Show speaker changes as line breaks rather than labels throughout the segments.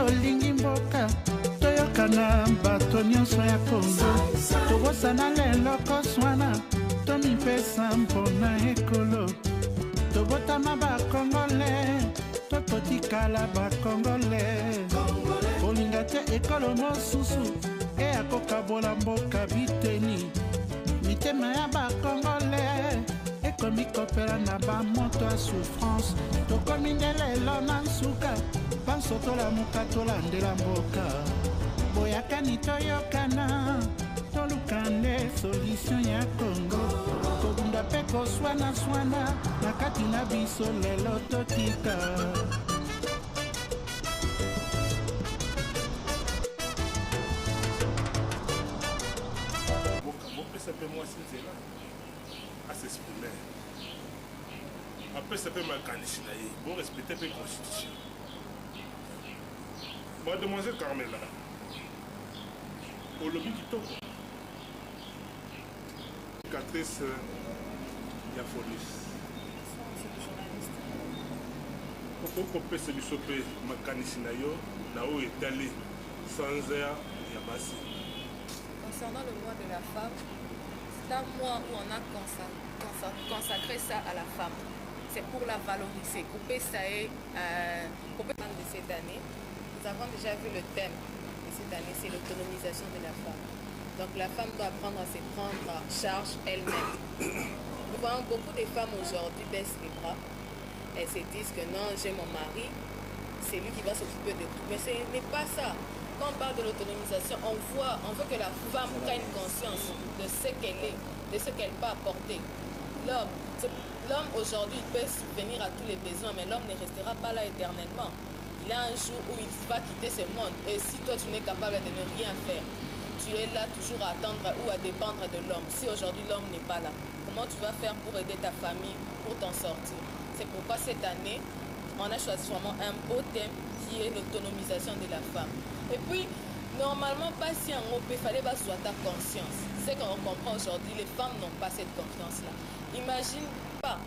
olingi mboka toyokana bato nyonso ya Kongo tobosana lelo koswana tomipesa mpona ekolo tobotama bakongole tokotikala bakongole olinga te ekolo mosusu eyakokabola mboka biteni mitema ya bakongole ekomi kopela na bamoto ya souffrance tokomi nde lelo na nsuka panso tolamuka tolandela mboka boyakani toyokana toluka nde solution ya Kongo kobunda mpe koswana-swana na kati na biso lelo totika
moi c'est là à s'exprimer. Après ça peut m'organiser, bon respecter la constitution. Mademoiselle Carmela, au lobby du top, Catrice Yafolis. Pourquoi peut se dissoper Makanisinayo, Nao est allé sans air Yabasi.
Concernant le mois de la femme, c'est un mois où on a consacré ça à la femme. C'est pour la valoriser. Couper ça est de cette année. Nous avons déjà vu le thème de cette année, c'est l'autonomisation de la femme. Donc la femme doit apprendre à se prendre en charge elle-même. Nous voyons beaucoup de femmes aujourd'hui baissent les bras. Elles se disent que non, j'ai mon mari, c'est lui qui va s'occuper de tout. Mais ce n'est pas ça. Quand on parle de l'autonomisation, on veut que la femme prenne conscience de ce qu'elle est, de ce qu'elle peut apporter. L'homme aujourd'hui peut subvenir à tous les besoins, mais l'homme ne restera pas là éternellement. Il y a un jour où il va quitter ce monde. Et si toi tu n'es capable de ne rien faire, tu es là toujours à attendre ou à dépendre de l'homme. Si aujourd'hui l'homme n'est pas là, comment tu vas faire pour aider ta famille, pour t'en sortir? C'est pourquoi cette année, on a choisi vraiment un beau thème qui est l'autonomisation de la femme. Et puis, normalement, pas si en groupe, il fallait pas soit ta conscience. C'est qu'on comprend aujourd'hui, les femmes n'ont pas cette confiance-là. Imagine pas,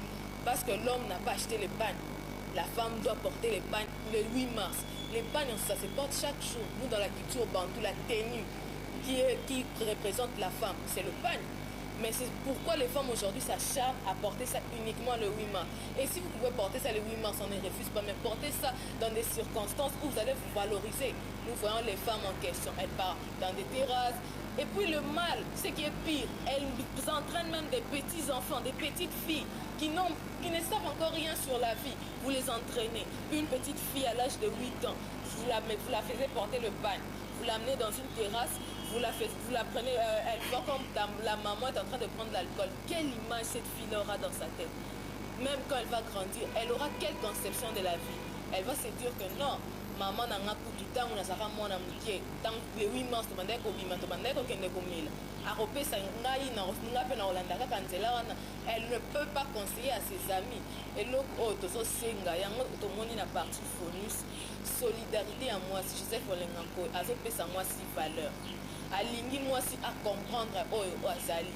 parce que l'homme n'a pas acheté les pagnes. La femme doit porter les pagnes le 8 mars. Les pagnes, ça se porte chaque jour. Nous, dans la culture bantou, la tenue qui représente la femme, c'est le pagne. Mais c'est pourquoi les femmes aujourd'hui s'acharnent à porter ça uniquement le 8 mars. Et si vous pouvez porter ça le 8 mars, on ne refuse pas, mais portez ça dans des circonstances où vous allez vous valoriser. Nous voyons les femmes en question, elles partent dans des terrasses. Et puis le mal, ce qui est pire, elles entraînent même des petits-enfants, des petites filles qui ne savent encore rien sur la vie. Vous les entraînez. Une petite fille à l'âge de 8 ans, vous la faisiez porter le pagne. Vous l'amenez dans une terrasse, vous la prenez, elle voit comme la maman est en train de prendre l'alcool. Quelle image cette fille aura dans sa tête? Même quand elle va grandir, elle aura quelle conception de la vie? Elle va se dire que non, maman n'a pas tout le temps, on a sa maman a mouillé. Tant que le 8 mars, tu m'as dit qu'on elle ne peut pas conseiller à ses amis. Et l'autre, la partie bonus, solidarité à moi, si Joseph Olenganko, à moi si valeur. Alingi moi si à comprendre Azali.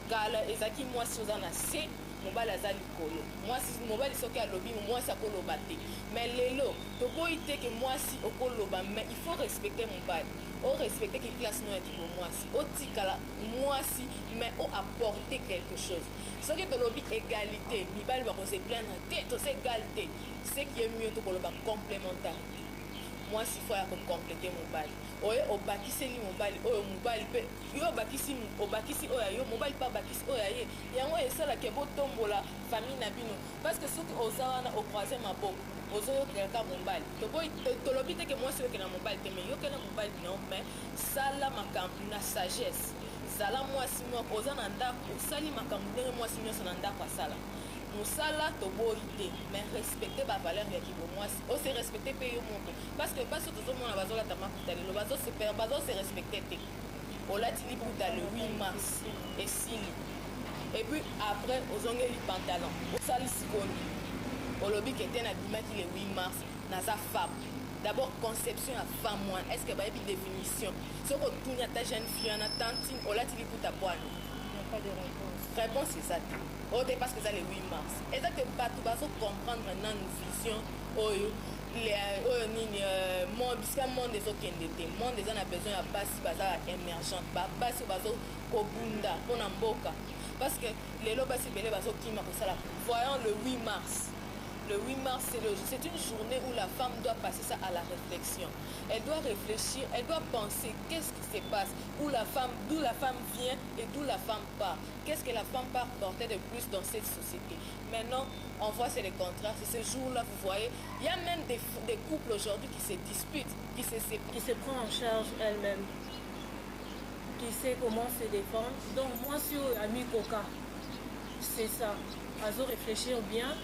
Car Ezaki moi si aux anasé, mobile Azali Kolo. Moi si mobile est à lobby, moi ça Kolo baté. Mais l'élo, tu peux dire que moi si au Kolo, mais il faut respecter mon bail. On respecter que classe non est pour moi si. Au Tikala, moi si, mais on apporter quelque chose. Ce qui est de lobby égalité, Mibal va se plaindre, tête aux égalité. Ce qui est mieux, tu peux le complémentarité. Moi si faut compléter mon bail. Oye obakisi li mobile oyo mobile pe yo obakisi oyo yo mobile pa bakisi oyo ye yango esala ke botombola famille na bino parce que soki ozawana au troisième maboko ozoyo quelqu'un mobile to lobi te que moi c'est que na mobile te mais yo que na mobile non mais sala makambu na sagesse sala moi si moi ozana ndako osali makambu ndenge moi si nyonso na ndako asala Moussala toboité, mais respecter ma valeur de qui moi aussi respecter pays au monde parce que pas surtout mon bazo la tama le bazo c'est per bazo c'est respecter on l'a dit libre le 8 mars et si et puis après aux ongles du pantalon au sali sikoni au lobby qui était na bima qui le 8 mars na sa femme d'abord conception à femme moi est-ce que bah une définition ce que tout n'y a ta jeune fille en attente on l'a dit pour ta poigne pas de réponse c'est ça parce que ça le 8 mars et ça que tout va comprendre dans une vision bisika monde ezokende te monde eza na besoin ya basi baza émergente basi bazokobunda mpona mboka parce que lelo basi ebele bazokima kosala. Voyons le 8 mars. Le 8 mars, c'est une journée où la femme doit passer ça à la réflexion. Elle doit réfléchir, elle doit penser qu'est-ce qui se passe, d'où la femme vient et d'où la femme part. Qu'est-ce que la femme part porter de plus dans cette société. Maintenant, on voit c'est le contraire. C'est ce jour-là, vous voyez, il y a même des couples aujourd'hui qui se disputent, qui se séparent.
Qui se prend en charge elle-même, qui sait comment se défendre. Donc moi, sur Ami Coca, c'est ça. Azo réfléchir bien.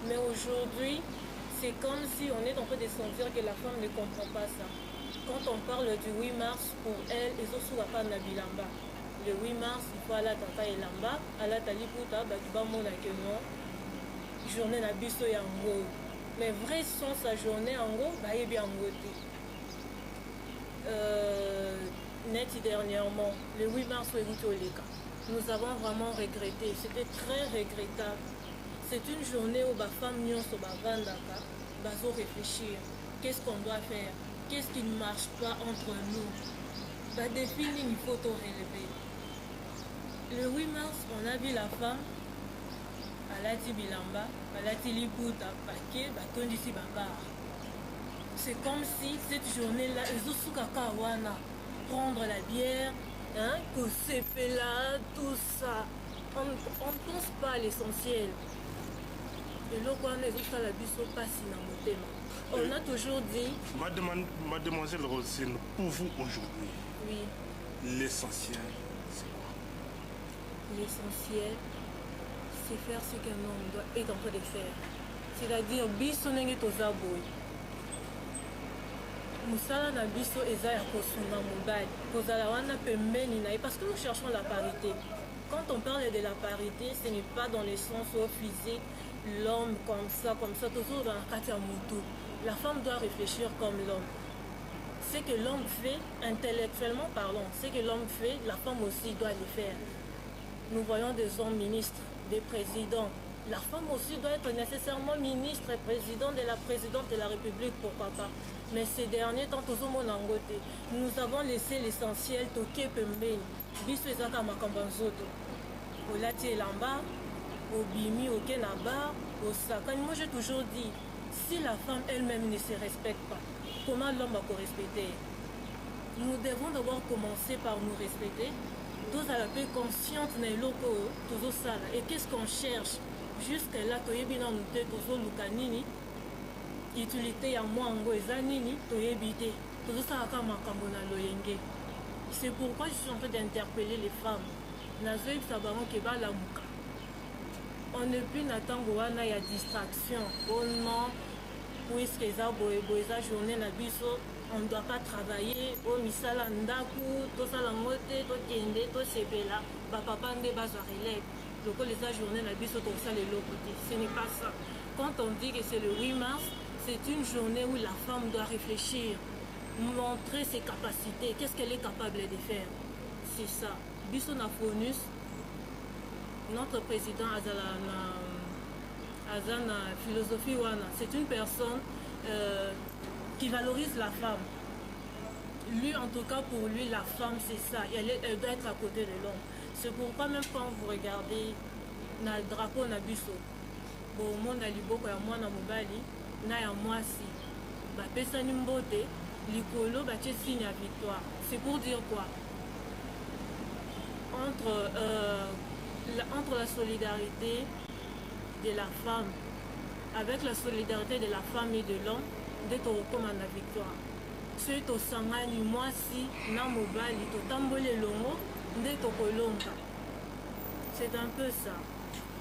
Mais aujourd'hui, c'est comme si on est en train de sentir que la femme ne comprend pas ça. Quand on parle du 8 mars, pour elle, ils ont souvent pas Nabilamba. Le 8 mars, il faut aller à Tata Elamba, à la Taliputa, Bakiba Mona que non, journée Nabiso Yango. Mais vrai sont sa journée en gros, bah il est bien voté. Net dernièrement, le 8 mars, au Leka. Nous avons vraiment regretté, c'était très regrettable. C'est une journée où les femmes doivent réfléchir. Qu'est-ce qu'on doit faire? Qu'est-ce qui ne marche pas entre nous? Définir, il faut tout relever. Le 8 mars, on a vu la femme à la Tibilamba, à la Tiliputa, paquet, ici babar. C'est comme si cette journée-là, ils ont prendre la bière. Hein, que c'est fait là, tout ça. On ne pense pas à l'essentiel. Et là, quand on est jusqu'à la biso passe dans mon thème. On a toujours dit.
Mademoiselle Rosine, pour vous aujourd'hui,
oui.
L'essentiel, c'est quoi?
L'essentiel, c'est faire ce qu'un homme est en train de faire. C'est-à-dire, biso n'est pas aux abois. Musala na biso eza ya kosunga mobali kozala wana pembeni na ye parce que nous cherchons la parité. Quand on parle de la parité, ce n'est pas dans le sens physique, l'homme comme ça, toujours dans la kati ya mutu. La femme doit réfléchir comme l'homme. Ce que l'homme fait, intellectuellement parlant, ce que l'homme fait, la femme aussi doit le faire. Nous voyons des hommes ministres, des présidents. La femme aussi doit être nécessairement ministre et président de la présidente de la République, pourquoi pas. Mais ces derniers temps, nous avons laissé l'essentiel toquer pembeni. Biso ezaka makambo nzoto. Olati elamba, obimi okenaba, osakani. Moi j'ai toujours dit, si la femme elle-même ne se respecte pas, comment l'homme va respecter? Nous devons d'abord commencer par nous respecter. Tous à la paix consciente na eloko tozo sala. Et qu'est-ce qu'on cherche? Jusque là, toyebina mute tozo lukanini. Utilité ya mwango eza nini toyebite tozosalaka makambo na loyenge. C'est pourquoi je suis en train d'interpeller les femmes. Nazoyebisa bango ke balamuka. On ne peut na ntango wana ya distraction. Oh non, puisque eza boye eza journée na biso, on ne doit pas travailler. Oh misala ndaku tosala ngote tokende tosepela bapapa nde bazwa relève. Lokola eza journée na biso tosala eloko te. Ce n'est pas ça. Quand on dit que c'est le 8 mars, c'est une journée où la femme doit réfléchir, montrer ses capacités, qu'est-ce qu'elle est capable de faire. C'est ça. Biso na Fonus, notre président Azana philosophie wana, c'est une personne qui valorise la femme. Lui, en tout cas, pour lui, la femme, c'est ça. Elle doit être à côté de l'homme. C'est pourquoi même quand vous regardez le drapeau na biso, bon, monde a liboko ya mwana mobali, na ya mwasi bapesani mbote likolo batie signe ya victoire. C'est pour dire quoi? Entre la solidarité de la femme, avec la solidarité de la femme et de l'homme, dès qu'on recommande la victoire. Ceux qui sangani mwasi na mobali totambole longo dès kolonga. C'est un peu ça.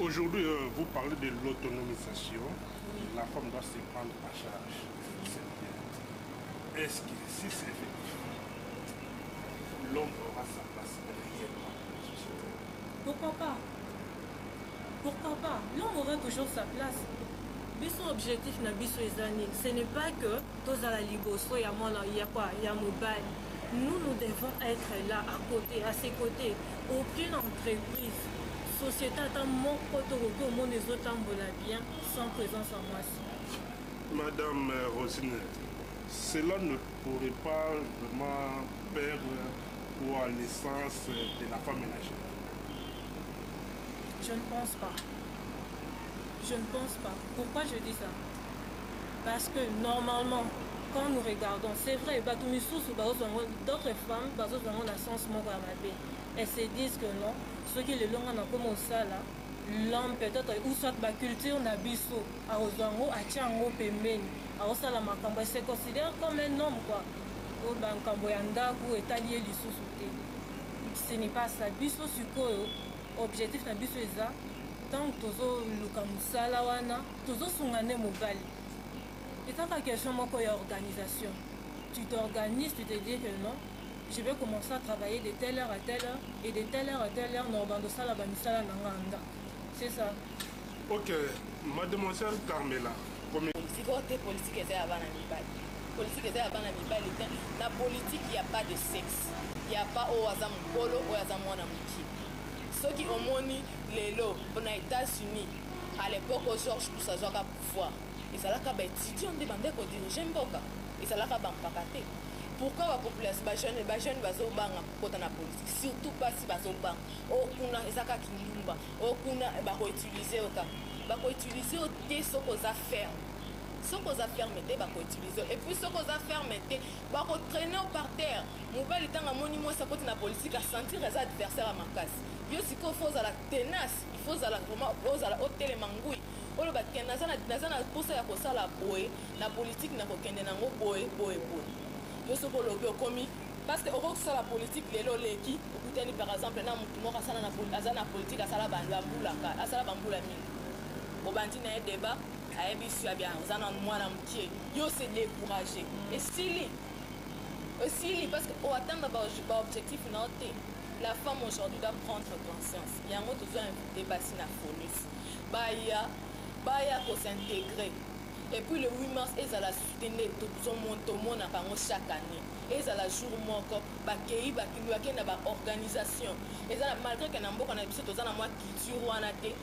Aujourd'hui, vous parlez de l'autonomisation. Oui. La femme doit se prendre en charge. C'est bien. Est-ce que si c'est effectif, l'homme aura sa place réellement dans la société?
Pourquoi pas? Pourquoi pas? L'homme aura toujours sa place. Son objectif na biso ezani, ce n'est pas que tous à la liboso ya mona ya quoi ya mobile. Nous devons être là à côté, à ses côtés. Aucune entreprise société ata moko tokoki omona ezotambola bien sans présence en mwasi.
Madame Rosine, cela ne pourrait pas vraiment perdre pour l'essence de la femme ménagère.
Je ne pense pas. Je ne pense pas. Pourquoi je dis ça? Parce que normalement, quand nous regardons, c'est vrai, d'autres femmes, la sens elles se disent que non, ceux qui le long comme ça là, l'homme peut-être, ou soit la culture n'a biso, à Ozango, à Tchango, Pemeni, à Osala Makambo, se considère comme un homme quoi. Au Bankambo Yanda, ou étalé du sous-souté. Ce n'est pas ça. Biso suko, objectif na biso est ça. Tant que tozo lukamusala wana, tozo sungane mobali. Et tant que question moko ya organisation, tu t'organises, tu te dis que non, je vais commencer à travailler de telle heure à telle heure et de telle heure à telle heure non bando sala bamisala nanganda. C'est ça.
Ok, mademoiselle Carmela.
Politique est à Banamibali. Politique est à Banamibali. La politique, il n'y a pas de sexe. Il n'y a pas au hasard polo, au hasard mwanamiki. Ceux qui ont moni les lots aux États-Unis, à l'époque où George Bush a joué à pouvoir, ils allaient à étudier, on demandait qu'on dirigeait Mboka. Ils allaient à Bampakate. Pourquoi la population, les jeunes vont dans la politique, surtout pas si ils vont au Kuna, ils ont Kindumba, au Kuna, ils vont utiliser au cas. Ils vont utiliser au thé, ce qu'on a fait. Ce qu'on a fermé, ils vont utiliser. Et puis ce qu'on a fermé, ils vont traîner par terre. Mon père est un monument, ça côté la politique, à sentir les adversaires à ma casse. Il faut à la tenace, il faut à la hôtel mangui. On va tenir dans pour ça la boue, la politique n'a aucun nango boue. Je suis pour le commis parce que au la politique les loleki, écoutez par exemple na mutu moko asala na politique asala bambula mine. Au bandi na débat, a ebisu bien zana mwana mtie. Yo c'est découragé. Et si parce que au atteindre objectif noté. La femme aujourd'hui doit prendre conscience. Il y a un autre débat sur la folie. Baya pour s'intégrer. Et puis le 8 mars, ils allaient soutenir tout le monde chaque année. Ils allaient jour moko, bakei, bakei, na organisation. Ils allaient malgré que n'ambo qu'on a besoin de moi culture ou anate,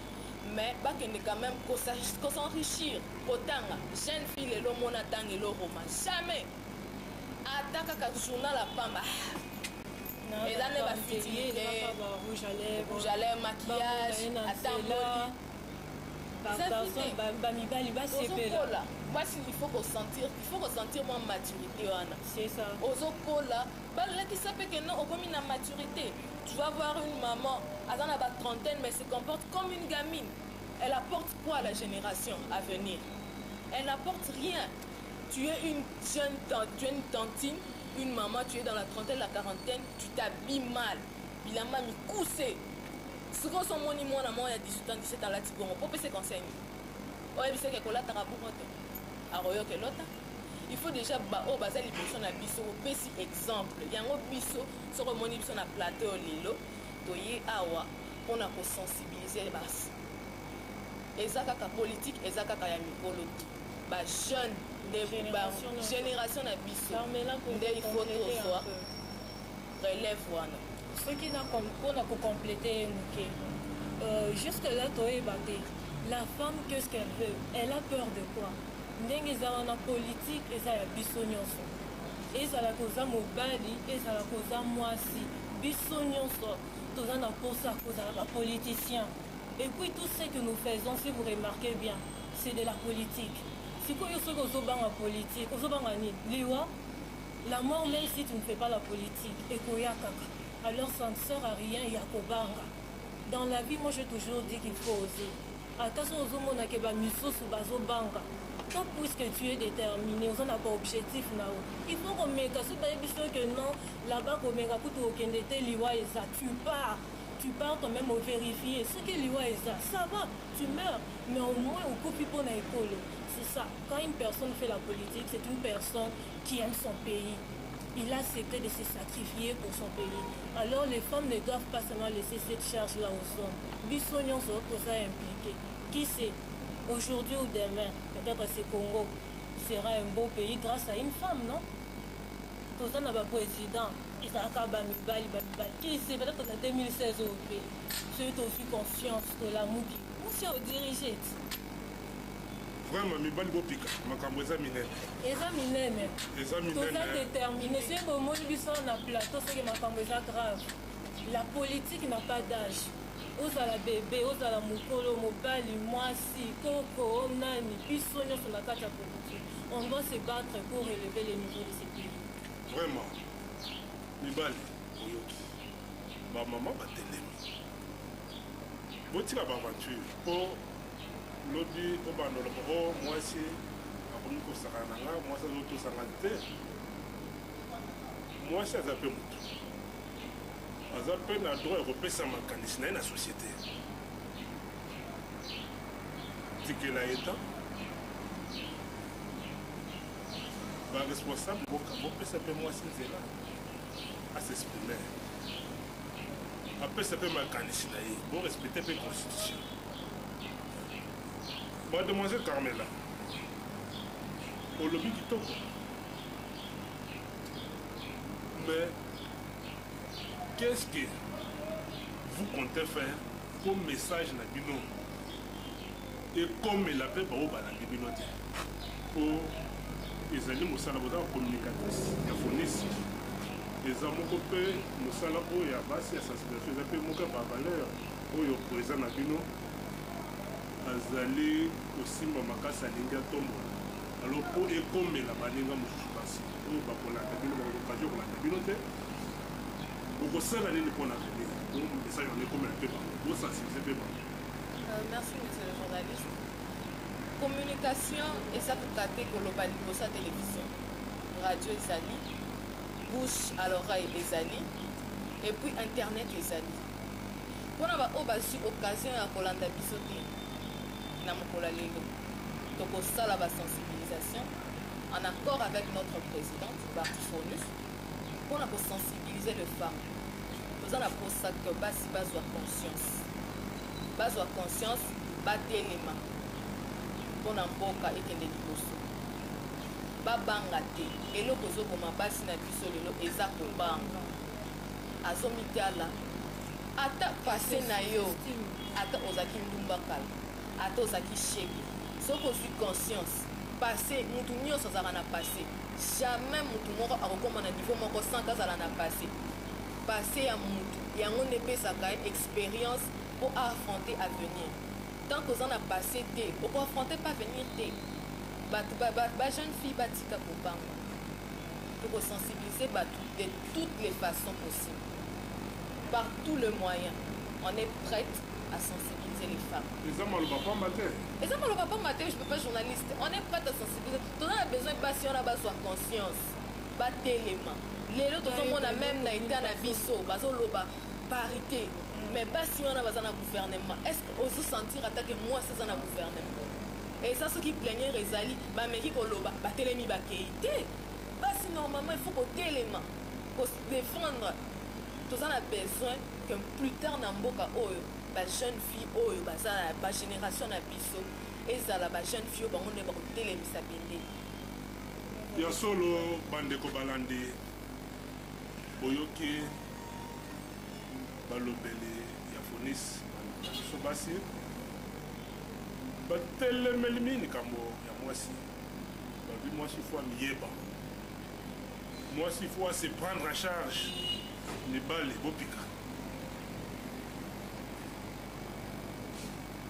mais bakei quand même qu'on s'enrichir. Autant jeune fille le monde attend le roman. Jamais. Attaque à journal la femme. Les années va futilité, rouge à lèvres, maquillage, attends, moi il faut ressentir mon maturité.
C'est ça.
Qui s'appelle que non, au la maturité. Tu vas voir une maman, elle a la trentaine, mais se comporte comme une gamine. Elle apporte quoi à la génération à venir? Elle n'apporte rien. Tu es une jeune tantine. Une maman, tu es dans la trentaine, la quarantaine, tu t'habilles mal. Il a mis coussé. Ce qu'on s'en monte, moi, il y a 18 ans, 17 ans, là, tu peux pas se conseiller. Ouais, c'est que là, tu as il faut déjà, au bas, les personnes à biso, petit exemple. Il y a un biso, sur le moni, sur la plateau, lilo, toye awa, pour nous sensibiliser les basses. Et ça, la politique, et ça, la mikolo. Jeune, génération à biso. Il faut que soit relève.
Ce qui n'a pour compléter, juste là, la femme, qu'est-ce qu'elle veut? Elle a peur de quoi? Ndenge ezala politique ezala biso nyonso ezala koza mobali ezala koza mwasi biso nyonso toza na posa kozala politicien. Et puis tout ce que nous faisons, si vous remarquez bien, c'est de la politique. Sikoyo soki ozobanga politique ozobanga nini liwa la mort, même si tu ne fais pas la politique ekoya kaka, alors ça ne sert à rien ya kobanga. Dans la vie, moi j'ai toujours dit qu'il faut oser. Attention aux hommes qui ont mis sous bazobanga. Puisque tu es déterminé, on n'a pas objectif là. Il faut qu'on mette que non, là-bas qu'on mette tu pars quand même au vérifier ce que ça va, tu meurs, mais au moins au copie pour l'école. C'est ça. Quand une personne fait la politique, c'est une personne qui aime son pays. Il a accepté de se sacrifier pour son pays. Alors les femmes ne doivent pas seulement laisser cette charge-là aux hommes. Bissonion ça impliqué. Qui sait? Aujourd'hui ou demain, peut-être ce Congo sera un beau pays grâce à une femme, non? Tout ça n'a pas président. ezalaka bamibali qui sait peut-être na 2016 oyo mpe soki tozwi confiance tolamuki mosi odirige ti
vraiment mibali bopika makambo eza minene
toza déterminé soki bomoni biso na plateau soki makambo eza grave la politique n'a pas d'âge ozala bebe ozala mokolo mobali mwasi koko nani biso nyonso na kati ya politique on doit se battre pour relever le niveau de ce pays
vraiment mibali oyoki bamama batelemi botika baaventure mpo lobi obandoloba o mwasi akomi kosakana na nga mwasi azotosanga te mwasi aza mpe motu aza mpe na droit ya kopesa makanisi na ye na société tikela eta baresponsable bopesa mpe mwasi nzela asexprime apesa mpe makanisi na ye borespecte mpe constitution mademoiselle Carmela olobi kitoko mais qu'est-ce que vous comptez faire comme message na bino ekomela mpe bao balandi bino te po ezali mosala boza communicatrice ya fonisi eza moko mpe mosala oyo ya basi ya sensibilisation eza mpe moko ya bavaleur oyo eza na bino azali kosimba makasi alingi atombola alo mpo ekomela baninga mosusu basi oyo bakolanda bino baokazio kolanda bino te okosala nini mpo na venir po message wana ekomela mpe bango bosensibilize mpe bango.
Merci monsieur le journaliste. Communication eza kokate koloba liboso ya télévision radio ezali bouche à l'oreille ezali et puis internet ezali mpona baoyo bazwi occasion ya kolanda biso te na mokolo lelo tokosala basensibilisation en accord avec notre présidente Bartifonus mpona kosensibiliser les femmes toza na posa ke basi bazwa conscience batelema mpona mboka ekende liboso babanga te eloko ezokoma basi na biso lelo eza kobanga azomitala ata pase na yo ata ozalaki ndumba kala ata ozalaki shege soki ozwi conscience pase mutu nyonso azalaka na pase jamais mutu moko akokoma na niveau moko sans azala na pase ya mutu yango nde epesaka ye expérience mpo affronter avenir tant koza na pase te okoaffronter pas venir te bajeune fille batika kobanga tokosensibiliser bato de toutes les façons possibles par tous les moyens on est prête à sensibiliser les femmes.
Eza maloba pamba te je peux
pas journaliste on est prête à sensibiliser toza na besoin basi wana bazwa conscience batelema lelo tozomona même na eta na biso bazoloba parité mais basi wana baza na gouvernement est ce que ozosentir atake mwasi eza na gouvernement eza soki plénière ezali bameki koloba batelemi bakei te basi normalement il faut kotelema kodéfendre toza na besoin que plus tard na mboka oyo bajeune fille oyo baza na bagénération na biso ezala bajeune fille oyo bango nde bakotelemisa bendeli
ya solo bandeko balandi boyoki balobeli ya fonis biso basi batelemeli mingi kambo ya mwasi babi mwasi fo amiyeba mwasi fo ase prendre en charge mibali bopika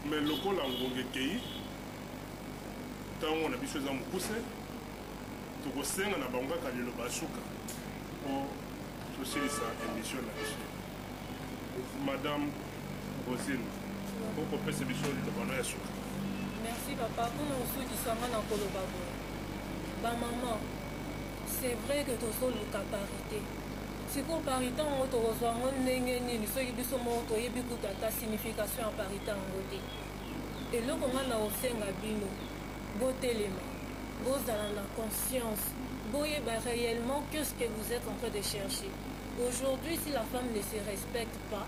mais lokola ngonga ekei ntango na biso eza mokuse tokosenga na bango kaka lelo basuka mpo tosilisa émission na biso madame Rosine okopesa biso litobano ya suka.
Merci papa mpona osudisanga na koloba boye bamama c'est vrai que tozoluka parité sikoyo parité yango tokozwa yango ndenge nini soki biso moko toyebi kutu ata signification ya parité yango te eloko nga na kosenga bino botelema bozala na conscience boyeba réellement qu'est-ce que vous êtes en train de chercher. Aujourd'hui si la femme ne se respecte pas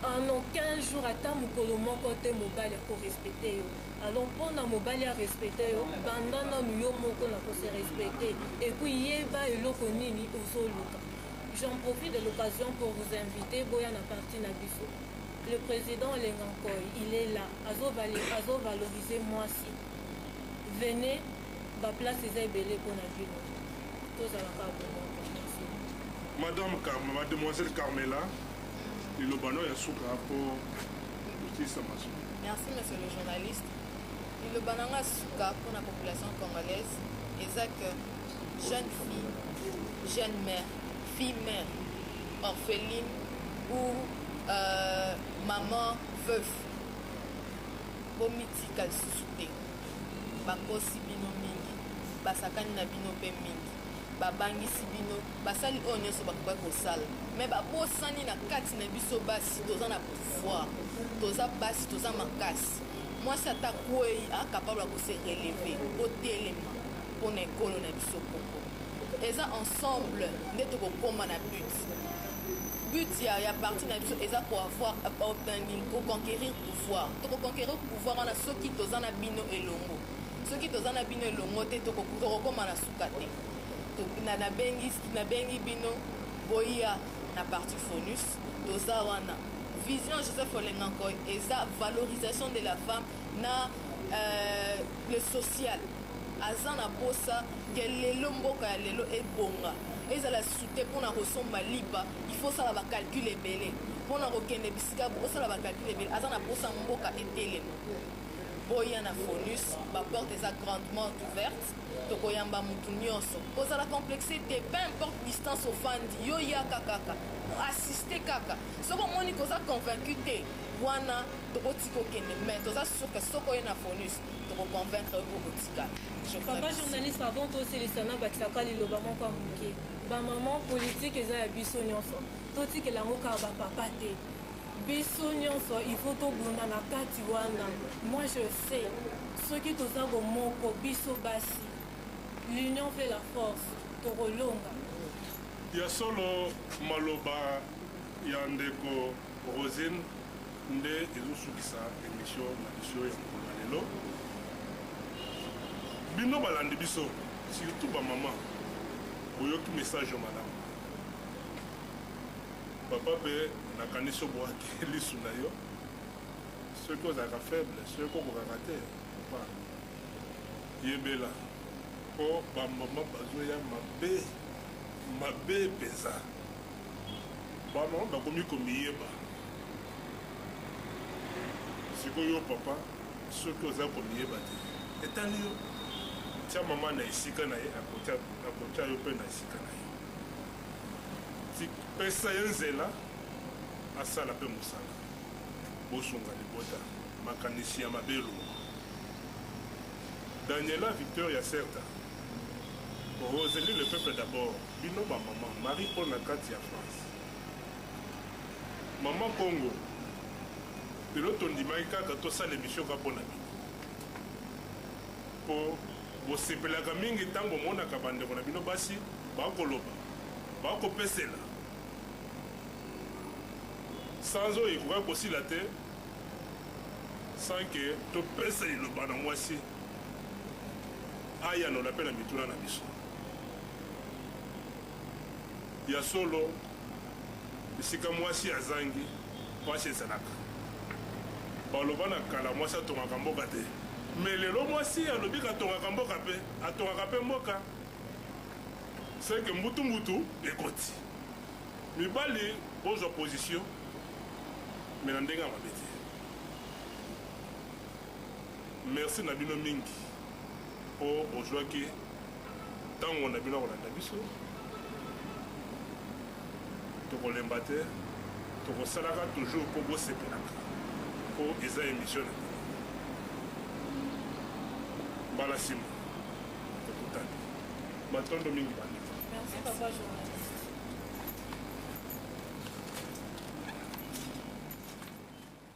en aucun jour ata mokolo moko te mobali akorespecte yo alors mpona mobali arespecte yo banda nanu yo moko na kose respecte epui yeba eloko nini ozoluka J'en profite de l'occasion pour vous inviter, Boyan Aparti Nabiso. Le président Lengankoy, il est là. Azo valoriser moi aussi. Venez, ma place est belle pour Nabino. Tous à la
Mademoiselle Carmela, il est bon à Souka pour justice.
Merci, monsieur le journaliste. Le bananga Souka pour la population congolaise, et ça que jeune fille, jeune mère, fille-mère, orpheline ou maman veuve, bomitika susute, bakosi bino mingi, basakani na bino pe mingi, babangisi bino, basali oyo nyonso bakoki kosala, mais babosani na kati na biso basi toza na pouvoir, toza basi toza makasi. Moi, ça t'a quoi capable de se relever, au téléma, pour les colons na biso Congo. Et ça ensemble, nous devons combattre la but. But, il y a parti na biso, et ça pour avoir, pour conquérir le pouvoir. Pour conquérir le pouvoir, on a ceux qui sont en bino et longo. Ceux qui sont en bino et longo, tu as comment la soukate. Na bengi bino, boya na parti fonus, toza wana. Vision Joseph Olengankoy et sa valorisation de la femme na le social. Azana bossa gelelo mboka ya lelo e bonga. Ezala soute pour na resomba liba, il faut ça va calculer belé. Pour na rokende bisika bo ça va calculer belé. Azana bossa mboka etelemo. Boya na fonus, ba porte est grandement ouverte. Tokoyamba mutu nyonso. Oza la complexité, peu importe distance au fandi, yo ya kakaka. Assister kaka. Soko moni koza convaincu te. Wana tokotiko kende, mais toza sûr que soko yena fonus, toko convaincre ko botika.
Papa journaliste avant to sélectionner bakisaka liloba moko amuke. Ba maman politique eza ya biso nyonso. Toti ke lango ka ba papa te. Biso nyonso il faut to bunda na kati wana. Moi je sais ceux qui toza go moko biso basi. L'union fait la force. Torolonga.
Il y a solo maloba ya ndeko Rosine nde ezosukisa émission na biso ya mokolo lelo. Bino balandi biso surtout ba maman boyoki message malamu. Papa pe nakanisi obwaki lisu na yo soki ozalaka faible soki okokaka te yebela po bamama bazoya mabe peza bamama bakomi komiyeba sikoyo papa soki oza komiyeba te etali yo tia mama na esika na ye akotia yo mpe na esika na ye pesa ye nzela asala mpe mosala bosunga libota makanisi ya mabelo Daniela Victoria certa Rosely le peuple d'abord bino ba maman Marie Paul na kati ya France maman Congo lelo tondimaki kaka tosala émission ka mpona bino mpo bosepelaka mingi ntango omonaka bandeko na bino basi bakoloba bakopesela sans oyo ekoka kosila te sans ke topesa liloba na mwasi ayanola mpe na mituna na biso ya solo esika mwasi azangi mwasi ezalaka baloba na kala mwasi atongaka mboka te me lelo mwasi alobi katongaka mboka mpe atongaka mpe mboka seke mbutu ekoti mibali ozwa position me na ndenge ya mabe te merci na bino mingi mpo ozwaki ntango na bino kolanda biso tokolemba te tokosalaka toujours mpo bosepelaka mpo eza émission na bino mbala nsima tokutani matondo mingi bandeko.
Merci papa journaliste.